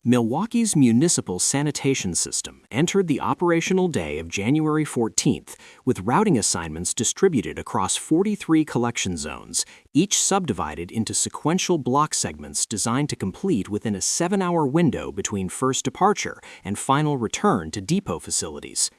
Milwaukee's municipal sanitation system entered the operational day of January 14th with routing assignments distributed across 43 collection zones, each subdivided into sequential block segments designed to complete within a 7-hour window between first departure and final return to depot facilities.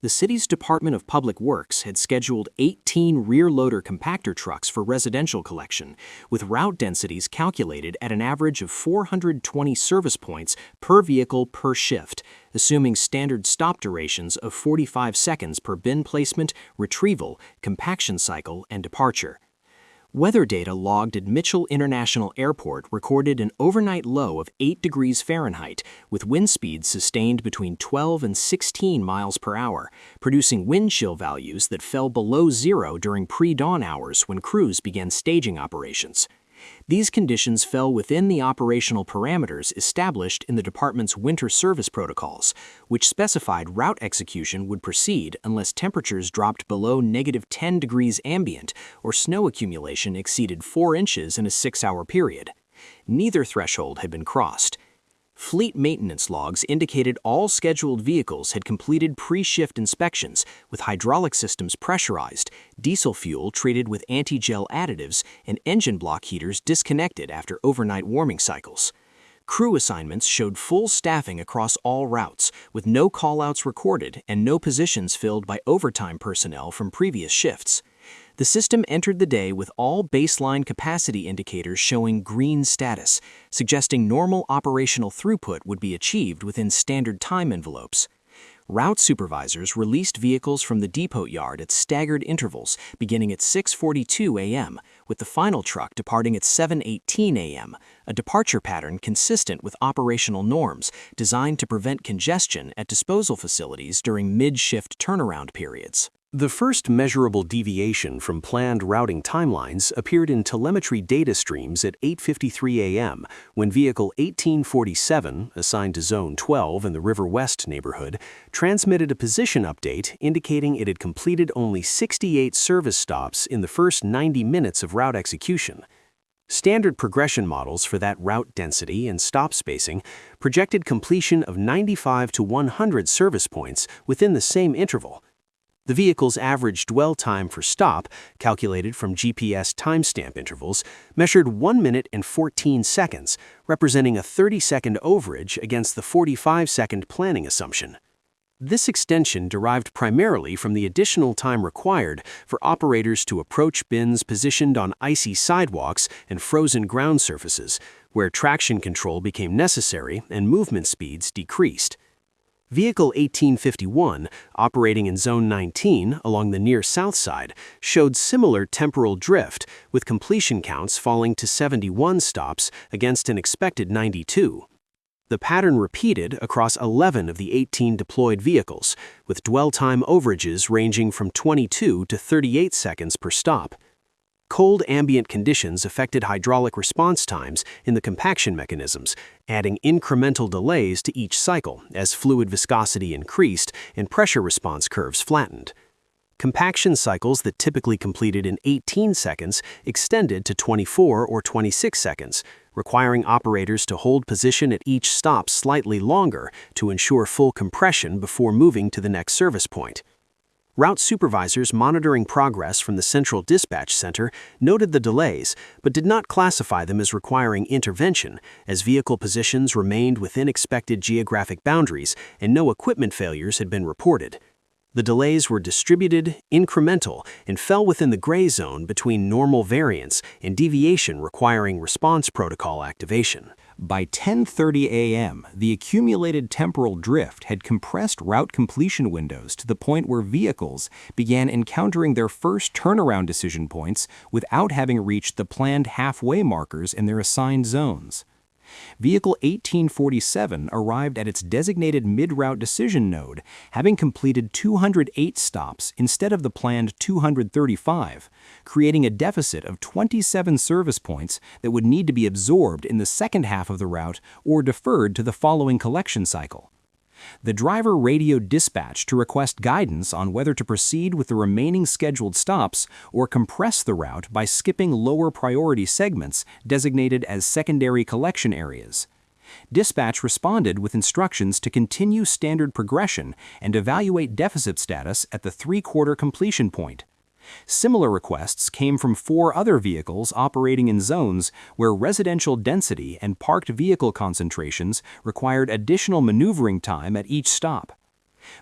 The city's Department of Public Works had scheduled 18 rear-loader compactor trucks for residential collection, with route densities calculated at an average of 420 service points per vehicle per shift, assuming standard stop durations of 45 seconds per bin placement, retrieval, compaction cycle, and departure. Weather data logged at Mitchell International Airport recorded an overnight low of 8 degrees Fahrenheit, with wind speeds sustained between 12 and 16 miles per hour, producing wind chill values that fell below zero during pre-dawn hours when crews began staging operations. These conditions fell within the operational parameters established in the department's winter service protocols, which specified route execution would proceed unless temperatures dropped below -10 degrees ambient or snow accumulation exceeded 4 inches in a 6-hour period. Neither threshold had been crossed. Fleet maintenance logs indicated all scheduled vehicles had completed pre-shift inspections with hydraulic systems pressurized, diesel fuel treated with anti-gel additives, and engine block heaters disconnected after overnight warming cycles. Crew assignments showed full staffing across all routes, with no callouts recorded and no positions filled by overtime personnel from previous shifts. The system entered the day with all baseline capacity indicators showing green status, suggesting normal operational throughput would be achieved within standard time envelopes. Route supervisors released vehicles from the depot yard at staggered intervals, beginning at 6:42 a.m., with the final truck departing at 7:18 a.m., a departure pattern consistent with operational norms designed to prevent congestion at disposal facilities during mid-shift turnaround periods. The first measurable deviation from planned routing timelines appeared in telemetry data streams at 8:53 a.m. when vehicle 1847, assigned to Zone 12 in the River West neighborhood, transmitted a position update indicating it had completed only 68 service stops in the first 90 minutes of route execution. Standard progression models for that route density and stop spacing projected completion of 95 to 100 service points within the same interval. The vehicle's average dwell time for stop, calculated from GPS timestamp intervals, measured 1 minute and 14 seconds, representing a 30-second overage against the 45-second planning assumption. This extension derived primarily from the additional time required for operators to approach bins positioned on icy sidewalks and frozen ground surfaces, where traction control became necessary and movement speeds decreased. Vehicle 1851, operating in Zone 19 along the near south side, showed similar temporal drift, with completion counts falling to 71 stops against an expected 92. The pattern repeated across 11 of the 18 deployed vehicles, with dwell time overages ranging from 22 to 38 seconds per stop. Cold ambient conditions affected hydraulic response times in the compaction mechanisms, adding incremental delays to each cycle as fluid viscosity increased and pressure response curves flattened. Compaction cycles that typically completed in 18 seconds extended to 24 or 26 seconds, requiring operators to hold position at each stop slightly longer to ensure full compression before moving to the next service point. Route supervisors monitoring progress from the Central Dispatch Center noted the delays, but did not classify them as requiring intervention, as vehicle positions remained within expected geographic boundaries and no equipment failures had been reported. The delays were distributed, incremental, and fell within the gray zone between normal variance and deviation requiring response protocol activation. By 10:30 a.m., the accumulated temporal drift had compressed route completion windows to the point where vehicles began encountering their first turnaround decision points without having reached the planned halfway markers in their assigned zones. Vehicle 1847 arrived at its designated mid-route decision node, having completed 208 stops instead of the planned 235, creating a deficit of 27 service points that would need to be absorbed in the second half of the route or deferred to the following collection cycle. The driver radioed dispatch to request guidance on whether to proceed with the remaining scheduled stops or compress the route by skipping lower priority segments designated as secondary collection areas. Dispatch responded with instructions to continue standard progression and evaluate deficit status at the three-quarter completion point. Similar requests came from 4 other vehicles operating in zones where residential density and parked vehicle concentrations required additional maneuvering time at each stop.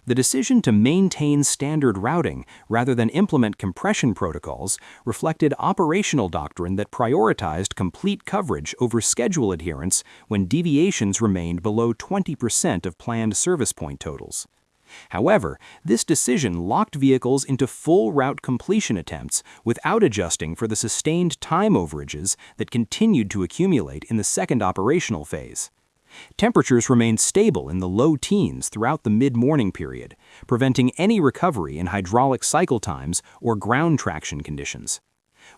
The decision to maintain standard routing rather than implement compression protocols reflected operational doctrine that prioritized complete coverage over schedule adherence when deviations remained below 20% of planned service point totals. However, this decision locked vehicles into full route completion attempts without adjusting for the sustained time overages that continued to accumulate in the second operational phase. Temperatures remained stable in the low teens throughout the mid-morning period, preventing any recovery in hydraulic cycle times or ground traction conditions.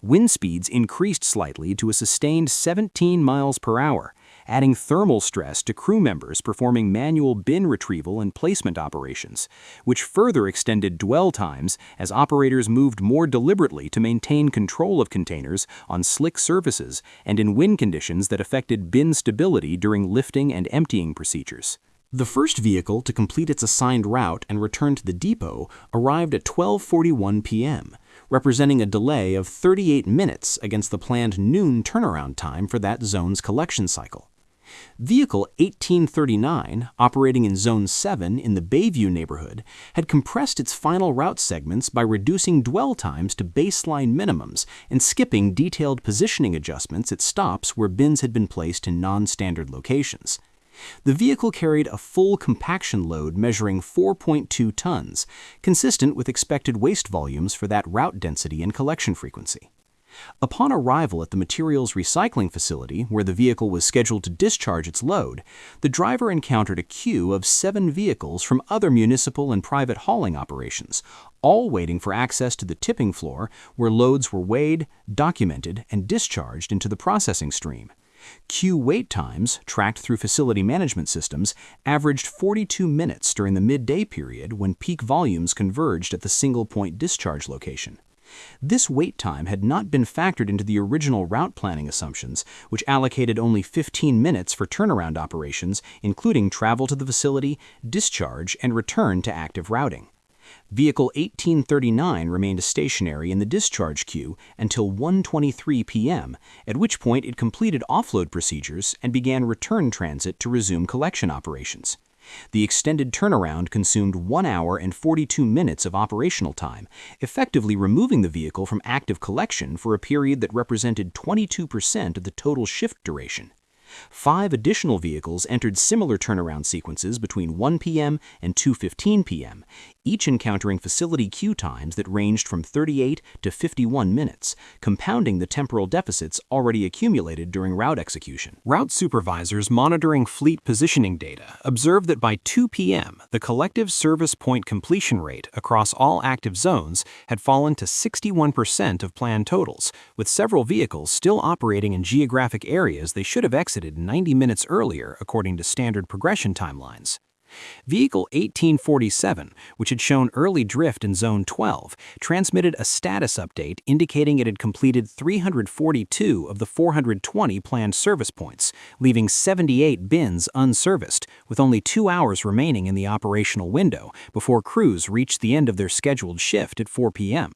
Wind speeds increased slightly to a sustained 17 miles per hour, adding thermal stress to crew members performing manual bin retrieval and placement operations, which further extended dwell times as operators moved more deliberately to maintain control of containers on slick surfaces and in wind conditions that affected bin stability during lifting and emptying procedures. The first vehicle to complete its assigned route and return to the depot arrived at 12:41 p.m., representing a delay of 38 minutes against the planned noon turnaround time for that zone's collection cycle. Vehicle 1839, operating in Zone 7 in the Bayview neighborhood, had compressed its final route segments by reducing dwell times to baseline minimums and skipping detailed positioning adjustments at stops where bins had been placed in non-standard locations. The vehicle carried a full compaction load measuring 4.2 tons, consistent with expected waste volumes for that route density and collection frequency. Upon arrival at the materials recycling facility where the vehicle was scheduled to discharge its load, the driver encountered a queue of 7 vehicles from other municipal and private hauling operations, all waiting for access to the tipping floor where loads were weighed, documented, and discharged into the processing stream. Queue wait times, tracked through facility management systems, averaged 42 minutes during the midday period when peak volumes converged at the single-point discharge location. This wait time had not been factored into the original route planning assumptions, which allocated only 15 minutes for turnaround operations, including travel to the facility, discharge, and return to active routing. Vehicle 1839 remained stationary in the discharge queue until 1:23 p.m., at which point it completed offload procedures and began return transit to resume collection operations. The extended turnaround consumed 1 hour and 42 minutes of operational time, effectively removing the vehicle from active collection for a period that represented 22% of the total shift duration. 5 additional vehicles entered similar turnaround sequences between 1 p.m. and 2:15 p.m., each encountering facility queue times that ranged from 38 to 51 minutes, compounding the temporal deficits already accumulated during route execution. Route supervisors monitoring fleet positioning data observed that by 2 p.m., the collective service point completion rate across all active zones had fallen to 61% of planned totals, with several vehicles still operating in geographic areas they should have exited 90 minutes earlier according to standard progression timelines. Vehicle 1847, which had shown early drift in Zone 12, transmitted a status update indicating it had completed 342 of the 420 planned service points, leaving 78 bins unserviced, with only 2 hours remaining in the operational window before crews reached the end of their scheduled shift at 4 p.m.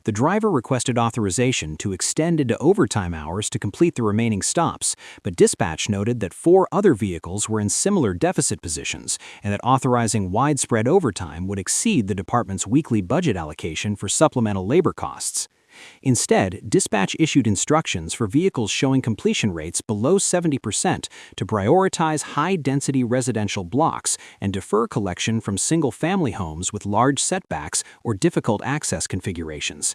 The driver requested authorization to extend into overtime hours to complete the remaining stops, but dispatch noted that 4 other vehicles were in similar deficit positions and that authorizing widespread overtime would exceed the department's weekly budget allocation for supplemental labor costs. Instead, dispatch issued instructions for vehicles showing completion rates below 70% to prioritize high-density residential blocks and defer collection from single-family homes with large setbacks or difficult access configurations.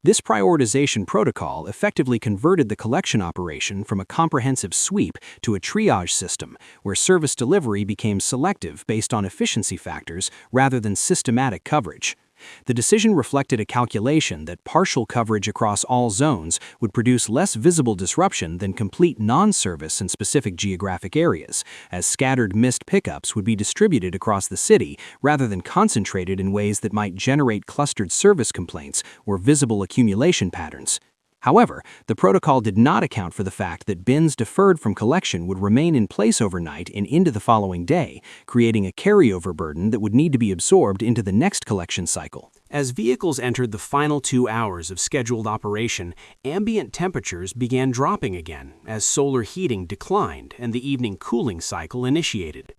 This prioritization protocol effectively converted the collection operation from a comprehensive sweep to a triage system, where service delivery became selective based on efficiency factors rather than systematic coverage. The decision reflected a calculation that partial coverage across all zones would produce less visible disruption than complete non-service in specific geographic areas, as scattered missed pickups would be distributed across the city rather than concentrated in ways that might generate clustered service complaints or visible accumulation patterns. However, the protocol did not account for the fact that bins deferred from collection would remain in place overnight and into the following day, creating a carryover burden that would need to be absorbed into the next collection cycle. As vehicles entered the final 2 hours of scheduled operation, ambient temperatures began dropping again as solar heating declined and the evening cooling cycle initiated.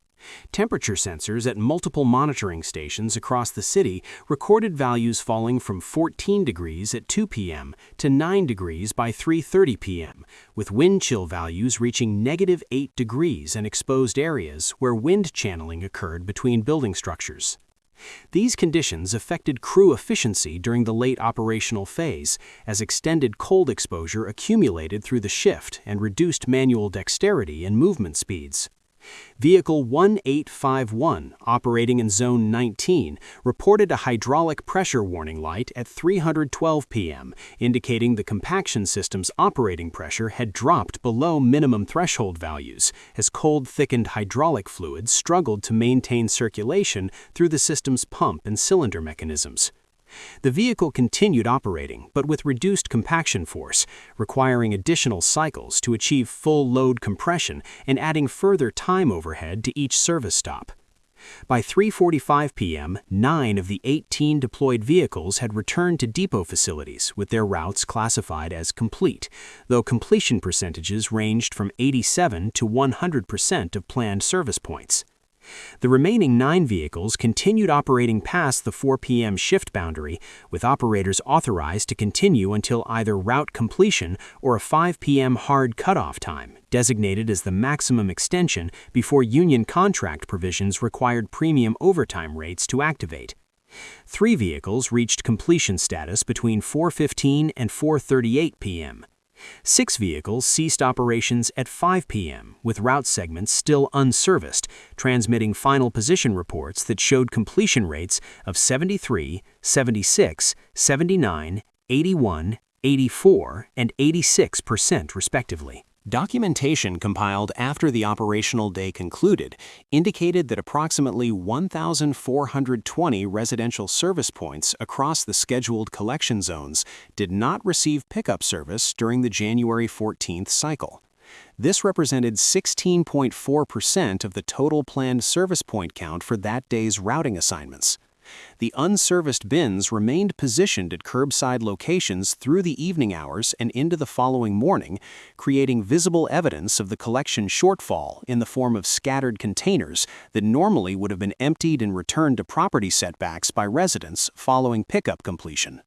Temperature sensors at multiple monitoring stations across the city recorded values falling from 14 degrees at 2 p.m. to 9 degrees by 3:30 p.m., with wind chill values reaching -8 degrees in exposed areas where wind channeling occurred between building structures. These conditions affected crew efficiency during the late operational phase, as extended cold exposure accumulated through the shift and reduced manual dexterity and movement speeds. Vehicle 1851, operating in Zone 19, reported a hydraulic pressure warning light at 3:12 p.m., indicating the compaction system's operating pressure had dropped below minimum threshold values, as cold, thickened hydraulic fluids struggled to maintain circulation through the system's pump and cylinder mechanisms. The vehicle continued operating, but with reduced compaction force, requiring additional cycles to achieve full load compression and adding further time overhead to each service stop. By 3:45 p.m., 9 of the 18 deployed vehicles had returned to depot facilities with their routes classified as complete, though completion percentages ranged from 87 to 100% of planned service points. The remaining 9 vehicles continued operating past the 4 p.m. shift boundary, with operators authorized to continue until either route completion or a 5 p.m. hard cutoff time, designated as the maximum extension before union contract provisions required premium overtime rates to activate. 3 vehicles reached completion status between 4:15 and 4:38 p.m. 6 vehicles ceased operations at 5 p.m., with route segments still unserviced, transmitting final position reports that showed completion rates of 73, 76, 79, 81, 84, and 86% respectively. Documentation compiled after the operational day concluded indicated that approximately 1,420 residential service points across the scheduled collection zones did not receive pickup service during the January 14th cycle. This represented 16.4% of the total planned service point count for that day's routing assignments. The unserviced bins remained positioned at curbside locations through the evening hours and into the following morning, creating visible evidence of the collection shortfall in the form of scattered containers that normally would have been emptied and returned to property setbacks by residents following pickup completion.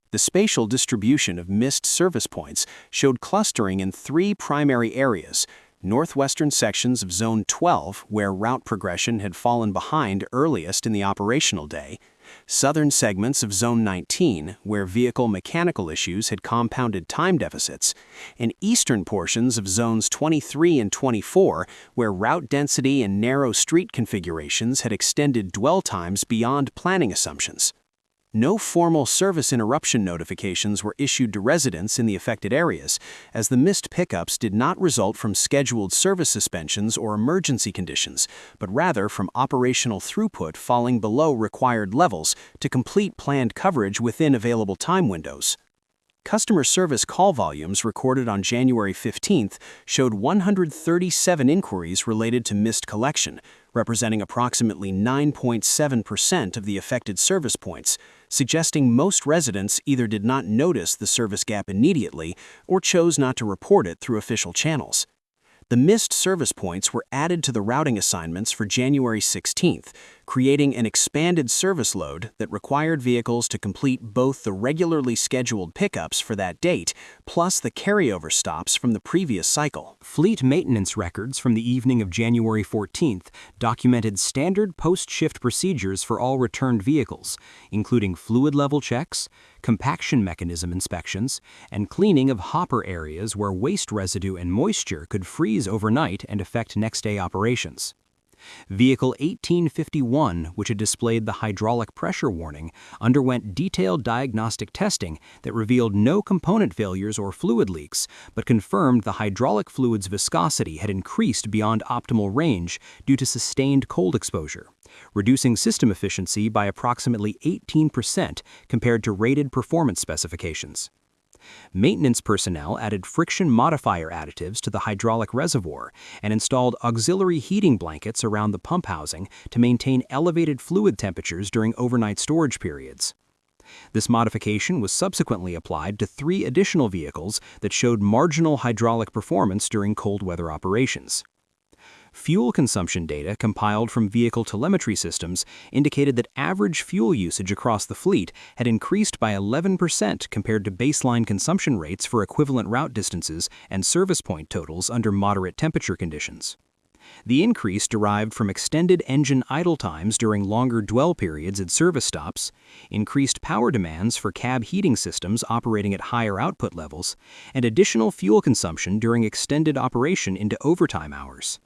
The spatial distribution of missed service points showed clustering in 3 primary areas: northwestern sections of Zone 12, where route progression had fallen behind earliest in the operational day, southern segments of Zone 19, where vehicle mechanical issues had compounded time deficits, and eastern portions of Zones 23 and 24, where route density and narrow street configurations had extended dwell times beyond planning assumptions. No formal service interruption notifications were issued to residents in the affected areas, as the missed pickups did not result from scheduled service suspensions or emergency conditions, but rather from operational throughput falling below required levels to complete planned coverage within available time windows. Customer service call volumes recorded on January 15th showed 137 inquiries related to missed collection, representing approximately 9.7% of the affected service points, suggesting most residents either did not notice the service gap immediately or chose not to report it through official channels. The missed service points were added to the routing assignments for January 16th, creating an expanded service load that required vehicles to complete both the regularly scheduled pickups for that date plus the carryover stops from the previous cycle. Fleet maintenance records from the evening of January 14th documented standard post-shift procedures for all returned vehicles, including fluid level checks, compaction mechanism inspections, and cleaning of hopper areas where waste residue and moisture could freeze overnight and affect next-day operations. Vehicle 1851, which had displayed the hydraulic pressure warning, underwent detailed diagnostic testing that revealed no component failures or fluid leaks, but confirmed the hydraulic fluid's viscosity had increased beyond optimal range due to sustained cold exposure, reducing system efficiency by approximately 18% compared to rated performance specifications. Maintenance personnel added friction modifier additives to the hydraulic reservoir and installed auxiliary heating blankets around the pump housing to maintain elevated fluid temperatures during overnight storage periods. This modification was subsequently applied to 3 additional vehicles that showed marginal hydraulic performance during cold weather operations. Fuel consumption data compiled from vehicle telemetry systems indicated that average fuel usage across the fleet had increased by 11% compared to baseline consumption rates for equivalent route distances and service point totals under moderate temperature conditions. The increase derived from extended engine idle times during longer dwell periods at service stops, increased power demands for cab heating systems operating at higher output levels, and additional fuel consumption during extended operation into overtime hours.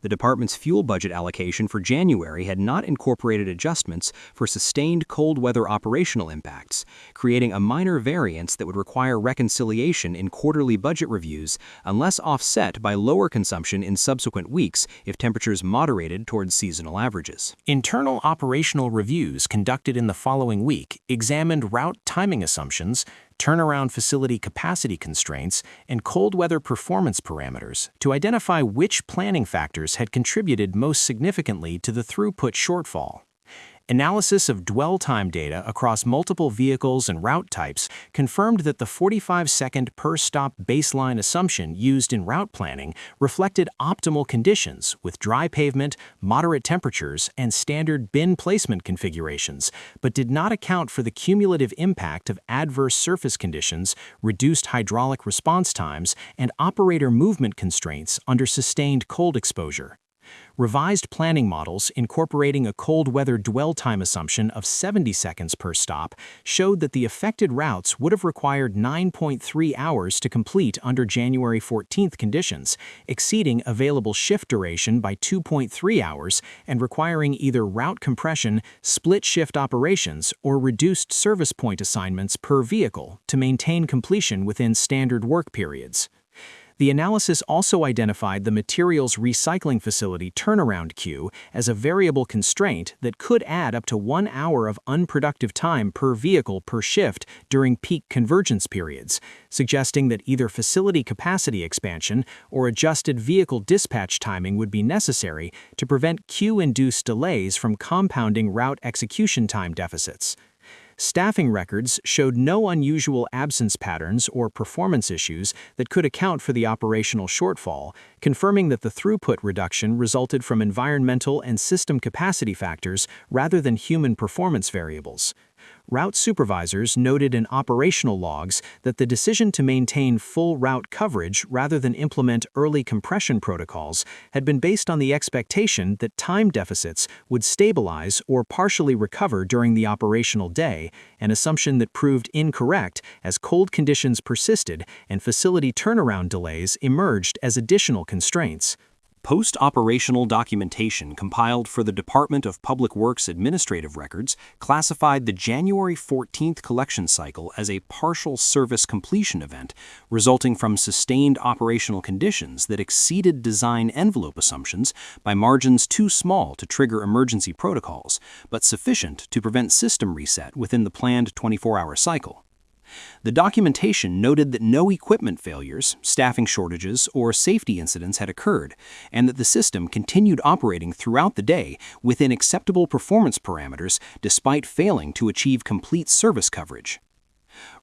The department's fuel budget allocation for January had not incorporated adjustments for sustained cold weather operational impacts, creating a minor variance that would require reconciliation in quarterly budget reviews unless offset by lower consumption in subsequent weeks if temperatures moderated towards seasonal averages. Internal operational reviews conducted in the following week examined route timing assumptions, turnaround facility capacity constraints, and cold weather performance parameters to identify which planning factors had contributed most significantly to the throughput shortfall. Analysis of dwell time data across multiple vehicles and route types confirmed that the 45-second per stop baseline assumption used in route planning reflected optimal conditions with dry pavement, moderate temperatures, and standard bin placement configurations, but did not account for the cumulative impact of adverse surface conditions, reduced hydraulic response times, and operator movement constraints under sustained cold exposure. Revised planning models incorporating a cold weather dwell time assumption of 70 seconds per stop showed that the affected routes would have required 9.3 hours to complete under January 14th conditions, exceeding available shift duration by 2.3 hours and requiring either route compression, split shift operations, or reduced service point assignments per vehicle to maintain completion within standard work periods. The analysis also identified the materials recycling facility turnaround queue as a variable constraint that could add up to 1 hour of unproductive time per vehicle per shift during peak convergence periods, suggesting that either facility capacity expansion or adjusted vehicle dispatch timing would be necessary to prevent queue-induced delays from compounding route execution time deficits. Staffing records showed no unusual absence patterns or performance issues that could account for the operational shortfall, confirming that the throughput reduction resulted from environmental and system capacity factors rather than human performance variables. Route supervisors noted in operational logs that the decision to maintain full route coverage rather than implement early compression protocols had been based on the expectation that time deficits would stabilize or partially recover during the operational day, an assumption that proved incorrect as cold conditions persisted and facility turnaround delays emerged as additional constraints. Post-operational documentation compiled for the Department of Public Works Administrative Records classified the January 14th collection cycle as a partial service completion event resulting from sustained operational conditions that exceeded design envelope assumptions by margins too small to trigger emergency protocols, but sufficient to prevent system reset within the planned 24-hour cycle. The documentation noted that no equipment failures, staffing shortages, or safety incidents had occurred, and that the system continued operating throughout the day within acceptable performance parameters despite failing to achieve complete service coverage.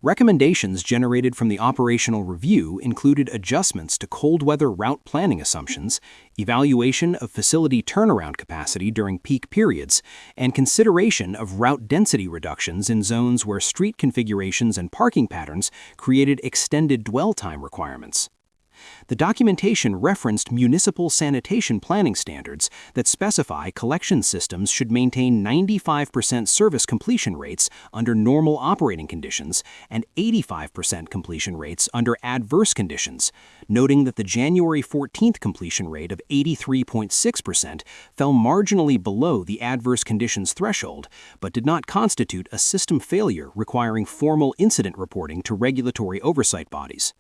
Recommendations generated from the operational review included adjustments to cold weather route planning assumptions, evaluation of facility turnaround capacity during peak periods, and consideration of route density reductions in zones where street configurations and parking patterns created extended dwell time requirements. The documentation referenced municipal sanitation planning standards that specify collection systems should maintain 95% service completion rates under normal operating conditions and 85% completion rates under adverse conditions, noting that the January 14th completion rate of 83.6% fell marginally below the adverse conditions threshold, but did not constitute a system failure requiring formal incident reporting to regulatory oversight bodies.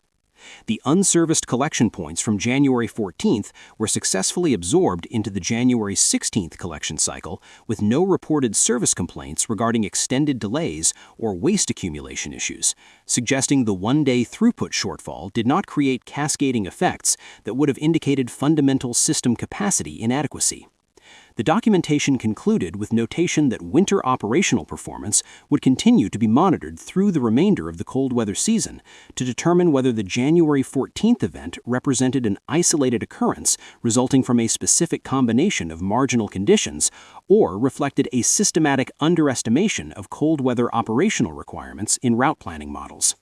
The unserviced collection points from January 14th were successfully absorbed into the January 16th collection cycle with no reported service complaints regarding extended delays or waste accumulation issues, suggesting the one-day throughput shortfall did not create cascading effects that would have indicated fundamental system capacity inadequacy. The documentation concluded with notation that winter operational performance would continue to be monitored through the remainder of the cold weather season to determine whether the January 14th event represented an isolated occurrence resulting from a specific combination of marginal conditions or reflected a systematic underestimation of cold weather operational requirements in route planning models.